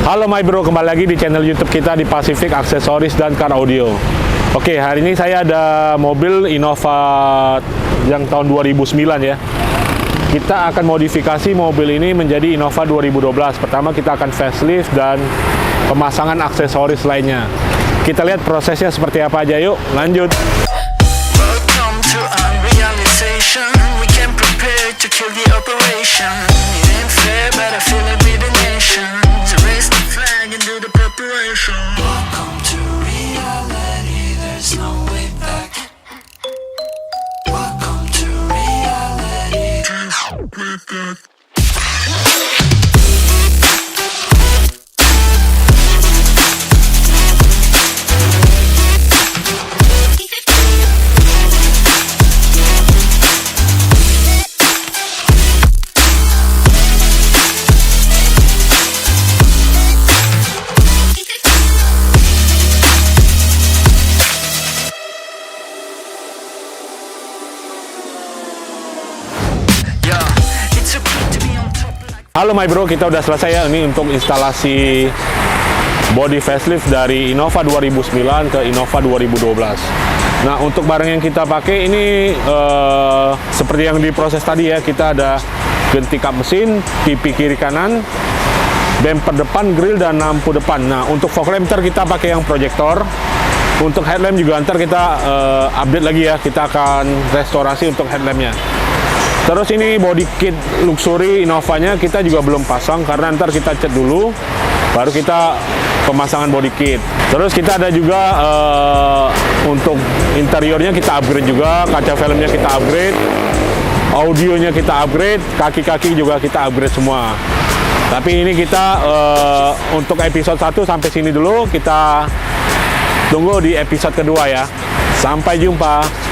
Halo my bro, kembali lagi di channel YouTube kita di Pacific Aksesoris dan Car Audio. Oke, hari ini saya ada mobil Innova yang tahun 2009 ya. Kita akan modifikasi mobil ini menjadi Innova 2012. Pertama kita akan facelift dan pemasangan aksesoris lainnya. Kita lihat prosesnya seperti apa aja, yuk lanjut. Welcome to unrealization. We can prepare to kill the operation. It ain't fair, but I feel it with the nation. To raise the flag and do the preparation. Welcome to reality. There's no way back. Welcome to reality. With that. Halo my bro, kita udah selesai ya ini untuk instalasi body facelift dari Innova 2009 ke Innova 2012. Nah, untuk barang yang kita pakai ini seperti yang diproses tadi ya, kita ada ganti kap mesin, pipi kiri kanan, bumper depan, grill dan lampu depan. Nah, untuk fog lamp ntar kita pakai yang proyektor. Untuk headlamp juga ntar kita update lagi ya, kita akan restorasi untuk headlampnya. Terus ini body kit luxury Innovanya kita juga belum pasang karena ntar kita cat dulu, baru kita pemasangan body kit. Terus kita ada juga untuk interiornya kita upgrade juga, kaca filmnya kita upgrade, audionya kita upgrade, kaki-kaki juga kita upgrade semua. Tapi ini kita untuk episode 1 sampai sini dulu, kita tunggu di episode kedua ya. Sampai jumpa.